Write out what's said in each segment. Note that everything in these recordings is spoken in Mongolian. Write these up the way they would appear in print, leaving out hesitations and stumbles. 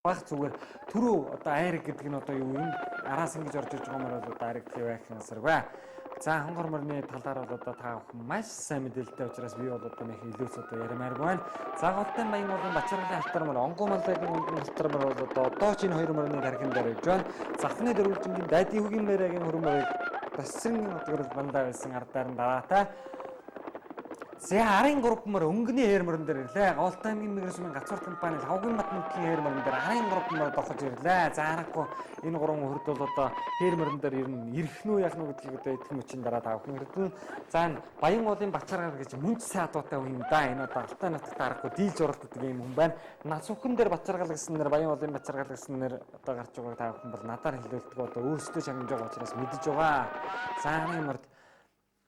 баг зүгээр түрүү одоо айраг гэдэг нь одоо юу юм? Араас ингэж орж иж байгаа мөр бол одоо айраг байх юмсаргүй. За хонгор морины талаар бол одоо та бүхэн маш сайн мэдээлэлтэй учраас би бол одоо нэг илүүс одоо ярмааргүй байна. За голтын баян болон Бачаргалын алтар мөр, Онгон малын алтар мөр бол одоо ч энэ хоёр морины тархинд дөрвж байна. Завхны дөрвөлжингийн дайдын хөгийн байрагийн хөрмөрийг тасрын одгорол бандаа байсан ардаар нь дараатай. За арын групп мөр өнгөний хээрмөрөн дээр ирлээ. Голтын аймгийн миграшны гацуурт компани Лавгийн бат мөнхийн хээрмөрөн дээр арын групп мөр дохож ирлээ. За харахгүй энэ гурван хөрд бол одоо хээрмөрөн дээр ер нь ирэх нү яг нү гэдгийг одоо итгэм өчийн дараа та бүхэн хэрдэн. За баян уулын Бачаргал гэж мөнч саадуутай хүн юм да. Энэ одоо Алтай нутагт харахгүй дийлж уралддаг юм хүн байна. Насүхэн дээр Бачаргал гэсэн нэр, баян уулын Бачаргал гэсэн нэр одоо гарч байгааг та бүхэн бол надаар хэлүүлдэг одоо өөрсдөө шагнаж байгаа учраас мэдэж байгаа. За арын морд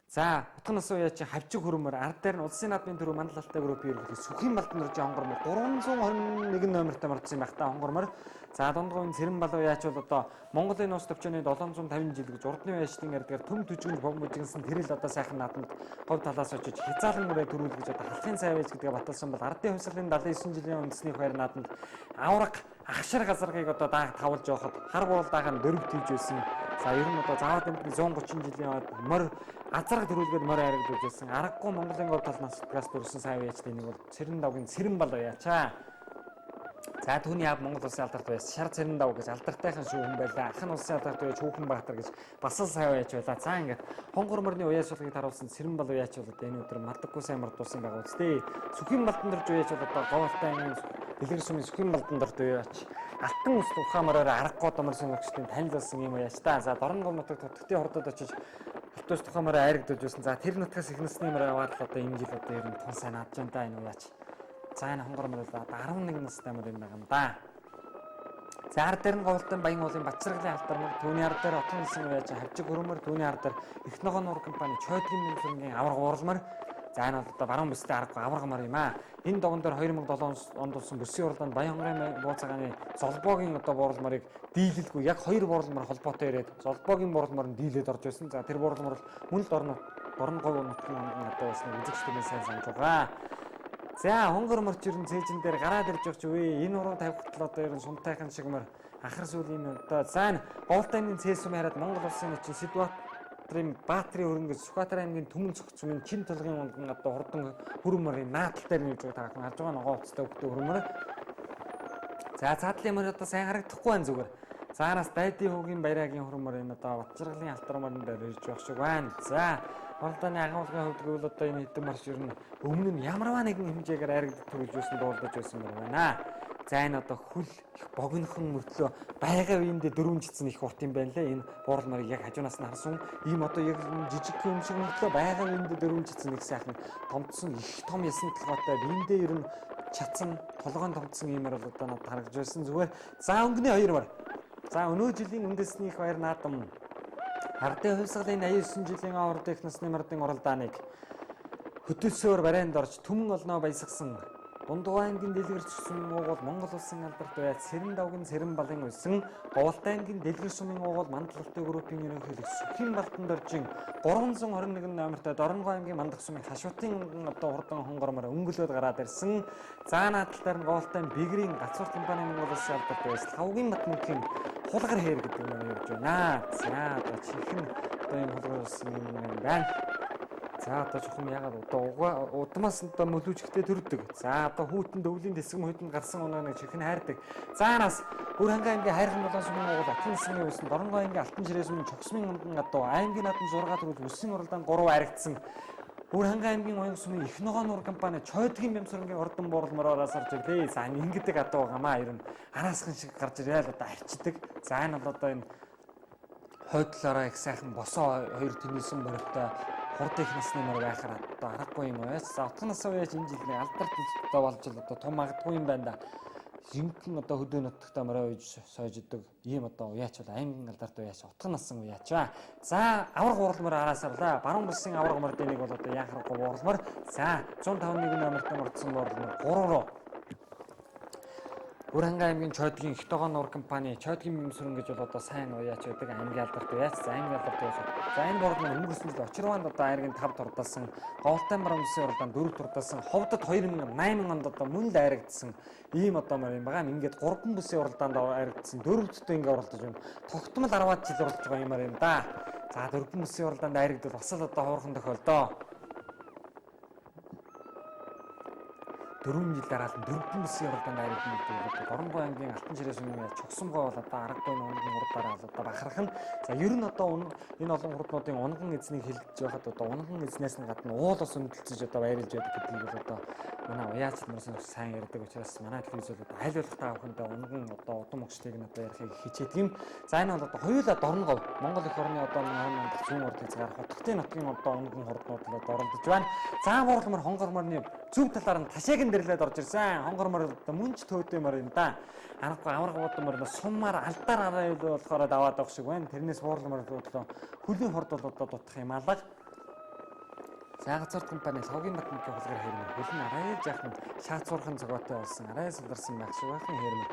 за утга нас уяа чи хавчиг хөрмөр ард дээр нь улсын наадмын төрөв мандал алтай группийн ерөнхий Сүхийн Балдан дөржин хонгормор 321 номертой мордсон байх та хонгормор. За дундгойн Цэрэн Балуу яач бол одоо Монголын нууц төвчөөний 750 жил гэж урдны байшдын ярьдгаар төм төжигнж бомбжигсэн тэрэл одоо сайхан наадамд говь талаас очиж хязаалан мөрөө төрүүл гэж одоо халахын цай байж гэдгээ баталсан бол ардын хувьсгалын 79 жилийн үндэсний хоёр наадамд авраг ахшир газаргыг одоо дааг тавлж явахад хар буулдаага нь дөрөв тийж байсан. За ер нь одоо заваад амтны 130 жилийн морь азарга төрүүлгээд морь харагдаж байсан. Аргагүй Монголын говь талнаас газ дүрсэн сайн байж тэнийг бол Цэрэн давгийн Цэрэн Балуу яачаа. За түүний аав Монгол улсын алдарт байсан. Шар Цэрэн дав гэж алдартайхан шүү хүн байлаа. Ах нь улсын алдарт байж Хүүхэн Баатар гэж бас л сайн байж байлаа. За ингээд хонгор морины уяас болгыг харуулсан Цэрэн Балуу яач бол одоо энэ өдөр мардаггүй сайн мордуулсан байгаа үстэй. Сүхийн Балдан дөрж уяач бол одоо говьтай дэлгэр сумын Сүхийн Балдан дөрт уяач алтан ус ухаамаараа аргагүй доморсын өгчдийн танил болсон юм уяач та. За Дорногов нутагт тутгтын хордод очиж автоос тухаамаараа айрагдаж байсан. За тэр нутгаас ихнэсний мөр аваад л одоо энэ жил одоо ер нь тун сайн наадж байна да энэ уяач. За энэ хонгор мөр бол 11 настай мөр юм байгаа юм да. За ард дээр нь голтын баян уулын Бачаргалын алтар мөр, түүний ард дээр отон нисэн уяач хавчиг хөрмөр, түүний ард дээр их ногоон нуур компани Чойдгийн мөнгөний авраг ууралмар. За энэ бол одоо баруун бүстэй аргагүй авраг мар юм аа. Энэ догон дээр 2007 онд болсон бүсийн уралдаанд Баян хонгорын бууцаагааны Золбоогийн одоо бууралмарыг дийлэлгүй яг хоёр бууралмар холбоотой ирээд Золбоогийн бууралмар нь дийлээд орж байсан. За тэр бууралмар бол мөн л Дорногов нутгийн одоо байсан үзэгчдийн сайн санаж байгаа. За хонгор морч ер нь цээжин дээр гараад ирж байгаа ч үе энэ уруу тавихтал одоо ер нь сумтайхан шиг мөр ахар сүлийн одоо за голтын цээсүм хараад Монгол улсын очин Сэдватрын Баатрийн хөрөнгөс Сүхбаатар аймгийн Түмэн цогцмын Чин толгын унган одоо хурдан хөрмөрийн наадтал дээр нэрж байгаа та харж байгаа ногоо уцтай хөвгтэй хөрмөр. За цаадлын мөр одоо сайн харагдахгүй байна зүгээр. Заараас дайдын хөгийн баярагийн хөрмөр энэ одоо Бачаргалын алтар морин дээр ирж байх шиг байна. За Оролдооны агуулгын хувьд гэвэл одоо энэ хэдэн марш ер нь өмнө нь ямарваа нэгэн хэмжээгээр айрагдаж төрүүлж байсан дуулдаж байсан юм байна. За энэ одоо хүл их богинохон мөртлөө байга үеиндээ дөрвөн жицэн их урт юм байна лээ. Энэ буурал марыг яг хажуунаас нь харсан. Ийм одоо яг жижиг юм шиг мөртлөө байга үеиндээ дөрвөн жицэн их сайхан томцсон их том ясан толгойтой биендээ ер нь чацсан толгойн томцсон юмар бол одоо надад харагдж байсан зүгээр. За өнгөний хоёр мар. За өнөө жилийн үндэсний их баяр наадам ардын хувьсгалын 89 жилийн орд их насны мордын уралдааныг хөтөлсөөр барайнд орж түмэн олноо баясгасан Дундгой аймгийн дэлгэрч сумын уугуул Монгол улсын алдарт байд Цэрэн давгийн Цэрэн Балын үлсэн Говьалтай аймгийн дэлгэр сумын уугуул Мандал алтай группийн ерөнхийлөгч Сүхийн Балдан дөржин 321 номертой Дорногов аймгийн Мандах сумын хашуутын одоо хурдан хонгормоор өнгөлөөд гараад ирсэн. За наадталтаар нь Говьалтай Бигрийн гацуурт компани Монгол улсын алдарт байд Лавгийн бат мөнхийн хулгар хээр гэдэг юм ярьж байна. За одоо чихэн одоо юм хулгар болсон юм байна. За одоо жоохон ягаад одоо удмаас одоо мөлүүчгтэй төрдөг. За одоо хүүтэн дөвлийн дэсгэм хөдөнд гарсан унааныг чихэн хайрдаг. Заанаас Бүр хангаан аймгийн хайрхан болон сумын уугуул Атан засгийн үлсэн Дорногов аймгийн Алтан жирээс өмнө Чогсмын ундан гадуу аймгийн наадам 6 төрөл үлсэн уралдаанд 3 харагдсан. Бүр хангаан аймгийн уян сумын их ногоон нуур компани Чойдгийн Бямсрангийн урдан буурлморооос орж ирлээ. За ингэдэг адуу гамаа ер нь араасхан шиг гарч ирээл одоо арчдаг. За энэ бол одоо энэ хойдлоороо их сайхан босоо хоёр тэнийсэн морьтой хурд их насны морь байхаар одоо аргагүй юм уу. За утганаас уяж энэ жилийн алдарт одоо болж л одоо том магадгүй юм байна да. Жинхэнэ одоо хөдөө нутагтаа морой үйж сойждаг ийм одоо уяач бол аймгийн алдарт уяач утган насан уяач ба. За авраг уралмар араасарлаа. Баруун бүсийн авраг морд энийг бол одоо яхахгүй уралмар. За 151 номертой мордсон уралмар 3 руу. Уранга аймгийн Чойдгийн Хитогон нуур компани Чойдгийн Мэмсүрэн гэж бол одоо сайн уяач байдаг аймгийн алдарт уяач. За аймгийн алдарт уяач. За энэ борд маань өнгөрсөн жил очирванд одоо айргийн 5 турдалсан, Говьтай баруун бүсийн уралдаанд 4 турдалсан, Ховдод 2008 онд одоо мөн л айрагдсан ийм одоо юм байгаа. Ингээд 3 бүсийн уралдаанд айрагдсан 4-т ингээ уралдаж байна. Тогтмол 10-аад жил уралдаж байгаа юмар юм да. За 4 бүсийн уралдаанд айрагдвал бас л одоо хоорхон тохиолдоо. 4 жил дараалан 4 бүсийн уралдаанд айрагдсан гэдэг. Оронгой аймгийн Алтан жирээс өмнө чогсомгой бол одоо аргагүй унган урдаараа одоо бахарх нь. За ер нь одоо энэ олон хурднуудын унган эзнийг хэлж байхад одоо унган эзнээс нь гадна уул ус өндөрлөж одоо баярлж байдаг гэдгийг бол одоо манай уяач нарсан сайн ярьдаг учраас манай телевиз бол одоо аль болох та бүхэндээ унган одоо удам өгчдгийг нь одоо ярихыг хичээдэг юм. За энэ бол одоо хоёулаа Дорногов Монгол их орны одоо маань зүүн урд хязгаар хотготын нутгийн одоо унган хурднууд л одоо оролдож байна. За буурлмар хонгорморны зөв талаар нь ташаагийн дэрлээд орж ирсэн. Хонгормор одоо мөнч төөдөөмөр юм да. Аргагүй аваргуудмаар суммаар алдаар араа юу болохоор даваад авах шиг байна. Тэрнээс буурлмар бодлоо хөлийн хурд бол одоо дутах юм алга. За газар компани Логийн Батмгийн хулгар хэрмэр хөлн арай жаахан шаацуурхан зөгөөтэй болсон. Арай сулдарсан байх шиг байхын хэрмэр.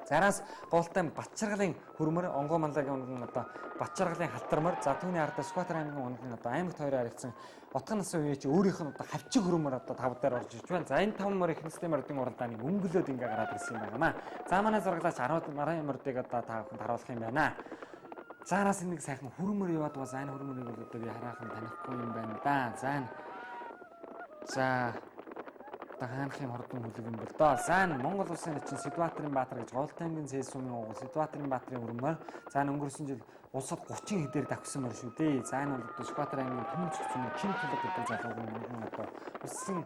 Зараас Голтай Батчаргалын хөрмөр Онгоо манлагийн унган одоо Батчаргалын халтармар за түүний ардаа Сүхбаатар аймгийн унган одоо аймагт хоёроо харилцсан утган насны үеч өөрийнх нь одоо хавчиг хөрмөр одоо 5 дээр орж ирж байна. За энэ 5 мөр ихнэсний мордын уралдааны өнгөлөөд ингээ гараад ирсэн юм байна. За манай зураглаач 10 марын мордыг одоо та бүхэнд харуулах юм байна. Заараас нэг сайхан хөрмөр яваад байгаа. За энэ хөрмөрийг бол одоо би хараахан танихгүй юм байна да. За хаанхын хордон хүлэг юм бол доо. За Монгол улсын начин Сэдватрын Баатар гэж Голтай аймгийн Цэс сумын угуул Сэдватрын Баатрын хөрмөр. За өнгөрсөн жил улсад 30 хэдээр давхсан мөр шүү дээ. За энэ бол Сүхбаатар аймгийн Түмэн цогцны Чин тулаг гэдэг залуугийн одоо улсын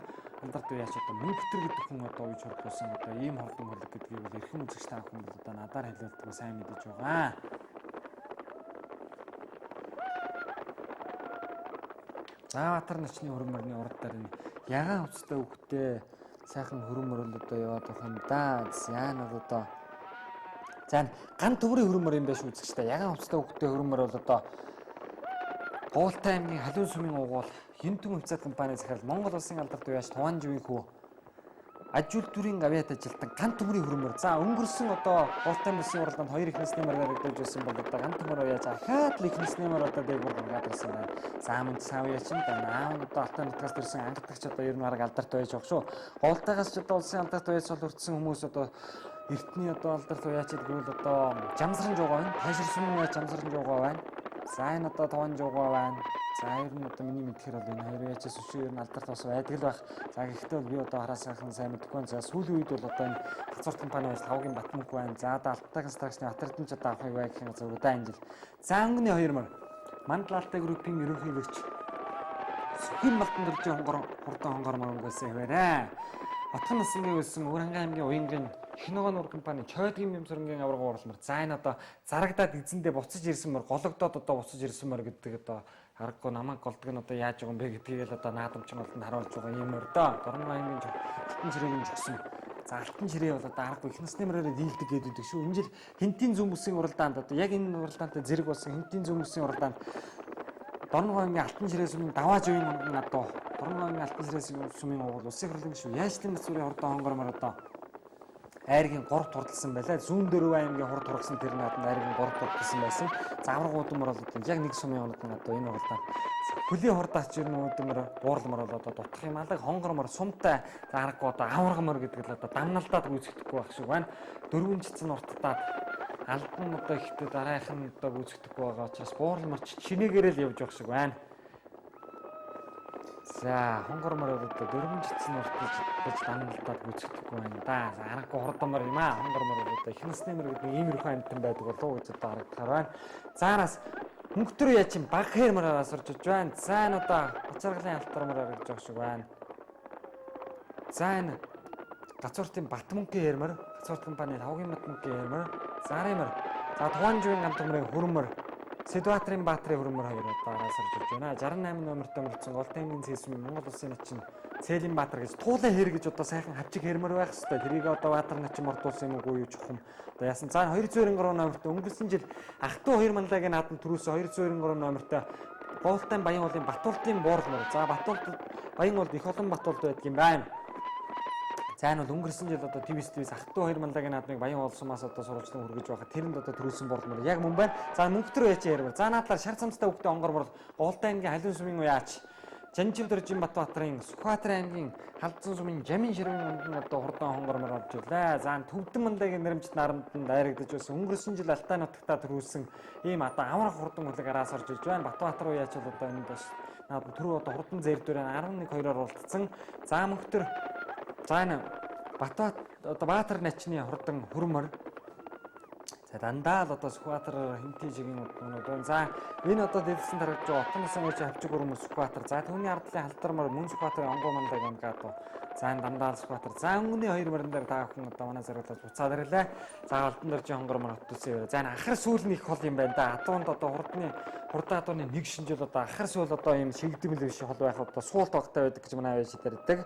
алдарт уяач одоо Мөнхтөр гэдэг хүн одоо үеж хордлуулсан одоо ийм хордон хүлэг гэдгийг бол эрхэм үзэгч та бүхэн бол одоо надаар хэлэлцдэг сайн мэдэж байгаа. За Баатар начны хөрмөрний урд дээр ягаан хувцастай хөвгтэй сайхан хөрмөр бол одоо яваад байх юм да. За нь бол одоо за ган төврийн хөрмөр юм биш үзэгчтэй. Ягаан хувцастай хөвгтэй хөрмөр бол одоо Говьтай аймгийн Халуун сумын угуул Хинтүн хувьцаат компани захирал Монгол улсын алдарт уяач Тугаан живийн хүү ажил дүрийн авиат ажилтан ган төмрийн хөрмөр. За өнгөрсөн одоо Говьтай бүсийн уралдаанд 2 ихнэсний мөр гаргаж байсан бол одоо ган төмөр уяач ахаад л ихнэсний мөр одоо дээгүүр гаргаад ирсэн байна. За мөн савьяач нь наав одоо Алтай нутгаас төрсэн ангидагч одоо ер нь хараг алдарт байж байгаа шүү. Говьтайгаас ч одоо улсын алдарт уяач бол өртсөн хүмүүс одоо эртний одоо алдарт уяачд гэвэл одоо Жамсран жуугаа байна. Тайширсан уяач Жамсран жуугаа байна. За энэ одоо Тугаан жуугаа байна. За ер нь одоо миний мэдхээр бол энэ хоёр уяачаас өчиг ер нь алдарт бас байдаг л байх. За гэхдээ бол би одоо хараасаахан сайн мэдэхгүй байна. За сүүлийн үед бол одоо энэ хацуурт компани байж Логийн Батманг байна. За одоо Алттай констракшны Батэрдэн ч одоо авахыг байх гэх газар удаан энэ жил. За өнгөний 2 мөр Мандал Алтай группийн ерөнхийлөгч Сүхин Малтан дөржийн хурдан хонгор мөнгөсөн хэвээрээ. Отгон насны үлсэн Уранга аймгийн уянгийн Хиногон нуур компани Чойдгийн Мэмсүрэнгийн аварга ууралмар. За энэ одоо зарагдаад эзэндээ буцаж ирсэн мөр гологдоод одоо буцаж ирсэн мөр гэдэг одоо харахгүй намайг голдог нь одоо яаж байгаа юм бэ гэдгийг л одоо наадамчин болтонд харуулж байгаа юм мөр доо. Дорногов аймгийн Алтан жирийн жигсэн. За Алтан жирээ бол одоо аргагүй ихнэсний мөрөөр дийлдэг гэдэг шүү. Энэ жил Хинтийн зүүн бүсийн уралдаанд одоо яг энэ уралдаантай зэрэг болсон Хинтийн зүүн бүсийн уралдаанд Дорногов аймгийн Алтан жирээс өмнө давааж үеийн мөнгөн одоо Дорногов аймгийн Алтан жирээс сумын угуул улсын хурлын гишүүн Яачлын Мэцүүрийн хурдан хонгормор одоо айргийн 3 турдалсан байлаа. Зүүн дөрөв аймгийн хурд тургасан тэр нааданд айргийн 3 турдалсан байсан. Заврагуудмөр бол одоо яг нэг сумын онод одоо энэ уралдаанд хөлийн хурдаач ер нь үүдмэр буурлмар бол одоо дутах юм алга хонгормор сумтай зараггүй одоо аваргамор гэдэг л одоо дамналдаад гүйцэхдэггүй байх шиг байна. Дөрвөн цэцэн урттаад алдан одоо ихтэй дараахан одоо гүйцэхдэггүй байгаа учраас буурлмарч шинээгээрээ л явж явах шиг байна. За хонгормор бол одоо дөрвөн цэцэн урттаж дамналдаад гүйцэхдэггүй байна да. За аргагүй хурдмар юм аа. Хонгормор бол одоо ихнэсний мөр гэдэг иймэрхүү амьтан байдаг болов гэж одоо харагдахаар байна. Заараас Мөнхтөр яачин баг хэрмараас орж иж байна. За энэ одоо Бацаргалын алтармаар харагдаж байгаа шиг байна. За энэ Гацууртын Батмангийн хэрмэр, Гацуурт компани Логийн Батмангийн хэрмэр, Зарымэр, за Тугаан живийн гамтмрын хөрмөр, Сэдватрын Баатрын хөрмөр хоёр удаараас орж иж байна. 68 номертой мөрдсөн Голтай аймгийн Цэс сумын Монгол улсын начин Цээлийн Баатар гэж туулаа хэр гэж одоо сайхан хавчиг хэрмэр байх хэвээр. Тэрийг одоо Баатар начин мордуулсан юм уу юу чухам. Одоо яасан. За 293 номертой өнгөрсөн жил ах トゥ 2 манлагийн наадам төрүүлсэн 293 номертой Голтай Баян уулын Батуултын буурлмар. За Батуулт Баян уул их олон Батуулт байдаг юм байна. За энэ бол өнгөрсөн жил одоо ТV-с ах トゥ 2 мандагийн наадмыг Баян улсумаас одоо сурвалжлан хүргэж байгаа. Тэрэнд одоо төрүүлсэн борломор яг мөн байна. За мөнгөтөр яач ярив. За наадлаар шар цамцтай хөвгтөө онгор бол Голтой аймгийн Халиун сумын уяач Жанжив дөржин Батбаатарын Сүхбаатарын аймгийн Халдсан сумын Жамин ширүүн одоо хурдан хонгормор орж ирлээ. За Төвдөн мандагийн нэрмжит наранданд дайрагдаж байсан өнгөрсөн жил Алтай нутагтаа төрүүлсэн ийм одоо амрах хурдан хүлэг араас орж иж байна. Батбаатар уяач бол одоо энэ бас наад түрүү одоо хурдан зэрдүүрээ 11-2-оор уултсан. За мөнгөтөр за энэ Батбаат одоо Баатар начны хурдан хөрмөр. За дандаа л одоо Сүхбаатар хэмтээжгийн одоо за энэ одоо дэлгэсэн тарагч отон сан гэж авчиг хөрмөр Сүхбаатар. За түүний ардлын халдармар мөн Сүхбаатарын онгоо мандаг амгаа одоо за энэ дандаа л Сүхбаатар. За өнгөний 2 мөрөн дээр та бүхэн одоо манай зэрэглэж буцаад ирлээ. За Алтан дөржин хонгормор хотсон яваа. За энэ ахар сүүл нь их хол юм байна да. Адуунд одоо хурдан адууны нэг шинжил одоо ахар сүүл одоо юм шигдэмэл биш хол байх одоо суулт багтай байдаг гэж манай авьяас хэлдэг.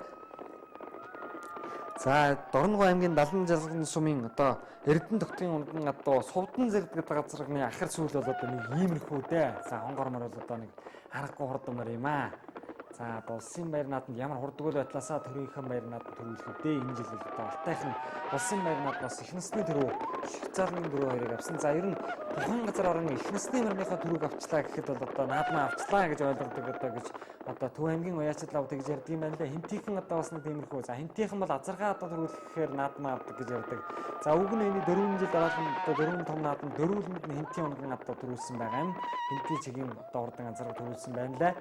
За Дорногов аймгийн Далан жалгын сумын одоо Эрдэнэ тогтын ундан одоо Сувдан зэрэг газрын ахар сүүл бол одоо нэг иймэрхүү дээ. За хонгормор бол одоо нэг харахгүй хурдмар юм аа. За улсын баяр нааданд ямар хурдгуул байтлаасаа төрийнхэн баяр нааданд төрүүлэх үү. Энэ жил одоо Алтайхан улсын баяр нааднаас их насны төрөө Швейцарын төрөө хоёрыг авсан. За ер нь тухайн газар орон их насны мөрнийхөө төрөг авчлаа гэхэд бол одоо наадмаа авчлаа гэж ойлгодог одоо гэж одоо Төв аймгийн уяачид лав гэж ярьдаг юм байна лээ. Хэмтийнхэн одоо бас нэг тиймэрхүү. За хэмтийнхэн бол азаргаа одоо төрүүлэхээр наадмаа авдаг гэж ярьдаг. За уг нь энэ 4 жил дараахан одоо 4 том наадам дөрвөлмөд нь хэмтийн онгон одоо төрүүлсэн байгаа юм. Хэмтийн чигийн одоо урдан азарга төрүүлсэн байна лээ.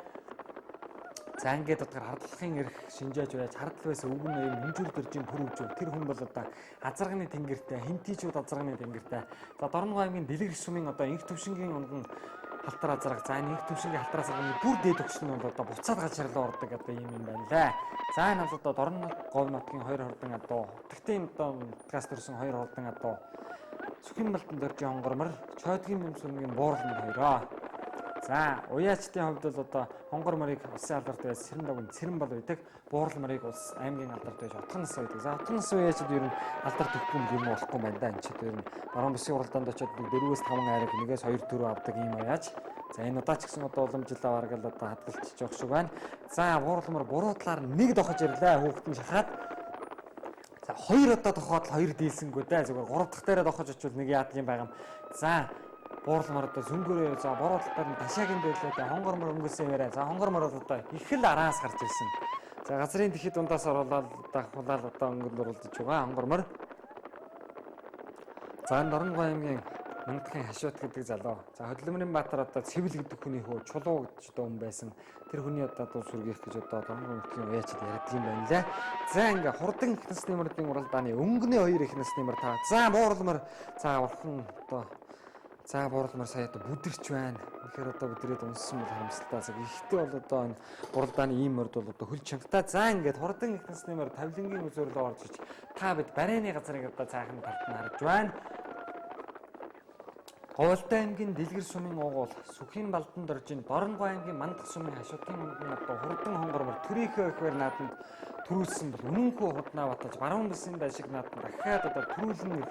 За ингээд утгаар хардлахын эрх шинжээж байж хардл байсан өвгөн ноён хэмжүүл дөржин төрөвжөв. Тэр хүн бол одоо азарганы тэнгэртэй, хэмтийчүүд азарганы тэнгэртэй. За Дорногов аймгийн Дэлгэр сумын одоо инх төвшингийн онгон халтар азарга. За энэ инх төвшингийн халтар азарганы бүр дээд өгшин нь бол одоо буцаад галшарлаа ордог одоо юм байна лээ. За энэ бол одоо Дорногов нутгийн 2 хурдан одоо хутгтын одоо нутгаас төрсэн 2 хурдан одоо Сүхэн Балдан дөржин хонгормор, Чойдгийн нэмсүнгийн буурлын хоёроо. За уяачдын хувьд бол одоо хонгор морийг улсын алдарт байж Цэрэн бол байдаг. Буурал морийг улс аймгийн алдарт байж Отгон нас байдаг. За Отгон нас уяачд ер нь алдарт өгөхгүй юм болохгүй байна да. Энд ч ер нь баруун бусийн уралдаанд очиод 4-5 айраг нэгээс 2 төрөө авдаг юм уяач. За энэ удаа ч гэсэн одоо уламжлалаа бараг л одоо хадгалчихж явах шиг байна. За буурал мор буруу талаар нэг дохож ирлээ хүүхдэн шахаад. За 2 одоо дохоод 2 дийлсэнгүй дээ. Зүгээр 3 дахь дээрээ дохож очивол нэг яадаг юм байгаа юм. За буурлмар одоо зөнгөрөө за бороо талаар нь ташаагийн дэрлээ хонгормор өнгөрсөн яриа. За хонгормор бол одоо их л араас гарч ирсэн. За газрын дэлхийд дундаас оруулаад дахуулаад одоо өнгөнд оруулж байгаа хонгормор. За Дорногов аймгийн Мандахын Хашуут гэдэг залуу. За Хөдөлмөрийн Баатар одоо Цэвэл гэдэг хүний хөө Чулуу гэж одоо хүн байсан. Тэр хүний одоо сүргийх гэж одоо Дорногов нутгийн уяачид ярьдаг юм байна лээ. За ингээ хурдан их насны мөрдийн уралдааны өнгөний 2 их насны мөр таа. За буурлмар за урхан одоо за буурлмар сая одоо бүдэрч байна. Тэгэхээр одоо бүдрээд унссан бол харамсалтай. За ихтэй бол одоо энэ уралдааны ийм мөрд бол одоо хөл чангатай. За ингээд хурдан их насны мөр тавлингийн үзүүрлөө орж иж та бид барайны газрыг одоо цаахан талд нь харж байна. Голтой аймгийн Дэлгэр сумын угуул, Сүхийн Балдан дөржин Дорногов аймгийн Мандах сумын Хашуутын онгон одоо хурдан хонгормор төрийнхөө ихвэр нааданд төрүүлсэн бол үнэнхүү худнаа баталж баруун бүсийн дашиг нааданд дахиад одоо төрүүлэн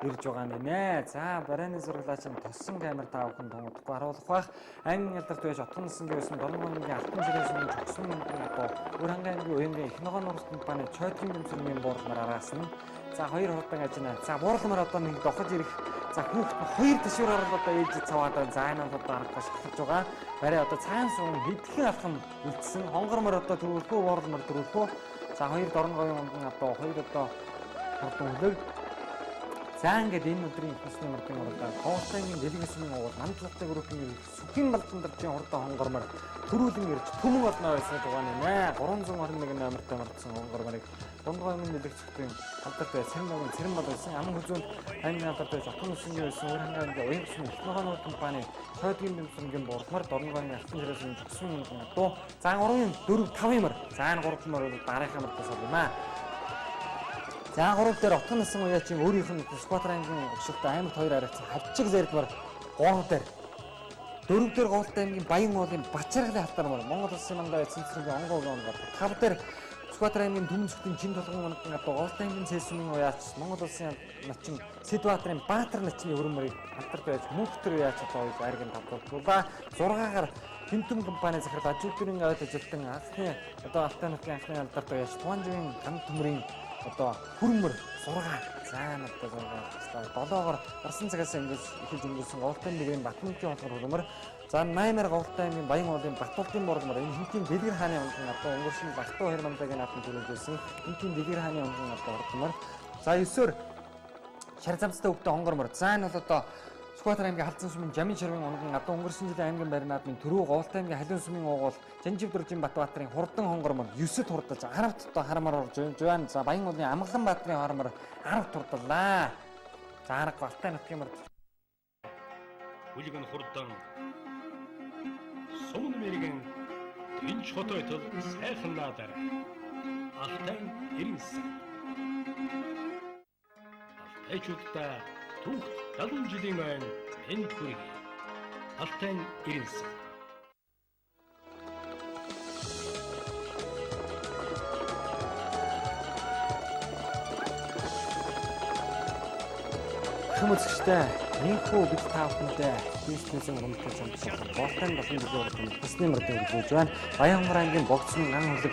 ирж байгаа нэ. За барайны зураглаач нь тоссон камер та бүхэн томдохгүй харуулах байх. Аймгийн алдарт байж Отгон насны байсан Дорногов аймгийн Алтан жирийн сумын чогсмын одоо Өр хангаан аймгийн уянгийн их ногоон нурс компани Чойдгийн нэмсэргийн буурлмаар араас нь за 2 хурдан ажина. За буурлмаар одоо нэг дохож ирэх. За хүүхд нь 2 төшөөр одоо ээж цаваад байна. За энэ бол одоо аргагүй шахаж байгаа. Барай одоо цагаан суун хэдхэн алхам үлдсэн. Хонгормор одоо төрүүлэх үү, буурлмаар төрүүлэх үү. За 2 Дорноговын онгон одоо 2 одоо хурдан хүлэг. За ингээд энэ өдрийн их насны мөрдийн уралдаан Голтайгийн Дэлгэр сумын угуул Намтлахтай группийн Сүхийн Балдан дөржин хурдан хонгормор төрүүлэн ирж түмэн болно байсан байгаа нэ. 321 номертой мөрдсөн хонгорморыг Дорногов аймгийн дэлгэцийн алдарт бай Цэрэн бол байсан аман хүзүүнд аймгийн алдарт байж Отгон насны байсан Өр хангаан аймгийн уянгийн их ногоон нурс компани Чойдгийн нэмсэргийн буурлмаар Дорногов аймгийн Алтан жирийн чогсмын дуу. За 3-ын 4-5 мөр. За энэ 3 мөр бол дараагийн мөрдөөс юм аа. За 3 дээр Отгон насны уяачийн өөрийнх нь Сүхбаатар аймгийн өксөлтөд аймагт 2 арайцсан хавчиг зэрдмар 3 дээр 4 дээр Голтой аймгийн Баян уулын Бачаргалын халтармар Монгол улсын мандаа эцэнцэргийн онгоог 5 дээр Сүхбаатар аймгийн Түмэнцэгтийн Чин тулгын онгон одоо Голтой аймгийн Цэсүмийн уяач Монгол улсын начин Сэдбаатарын Баатар начны хөрмөрийг алдарт байж мөнхтөр уяач одоо айргийн тавтууллаа 6-гаар Хинтүм компани захирал ажилтны аваад ажилтан анхны одоо Алтай нутгийн анхны алдарт уяач Туанжийн ган төмрийн одоо хүрмэр сургаа заанад одоо 7-оор гарсан цагаас ингэж эхэлж өнгөрсөн Говьлтын нэгэн Батмунтын онцгой хүрмэр за 8-аар Говьлтын аймгийн Баян уулын Батболтын бургамар энэ хинтийн Дэлгэр хааны онцгой одоо өнгөрсөн Балтуу 2 намтайгийн наадмын төлөвлөсөн хинтийн Дэлгэр хааны онцгой одоо урдмар за 9-оор Шар замцтай өвдө хонгормор за энэ бол одоо Сүхбаатар аймгийн Халдсан сумын Жамин ширвэн онгон одоо өнгөрсөн жилийн аймгийн байр наадмын Төрөө Говьлтын аймгийн Халиун сумын уугуул Жанжив дуржин Батбаатарын Хурдан хонгормор 9-д хурдаж 10-т одоо харамаар орж жуан за Баян уулын Амгалан баатрын харамаар 10-т хурдлаа. За арга Балтай нутгийн мөрд Хүлгэн хурдан сумн мэрэгэн тэнч хотойтол сайхан наадар Алтай ирэнсэн Алтайчуудаа түүх 70 жилийн айн энд хүргэе. Алтай ирэнсэн хүмүүцгчтэй энэхүү бид та бүхэндээ бизнесийн уран бүтээл самтсан Говьлтын 7 жилийн уран бүтээл төсний мөрдөг үзүүлж байна. Баян ангын богдсон ан хүлэг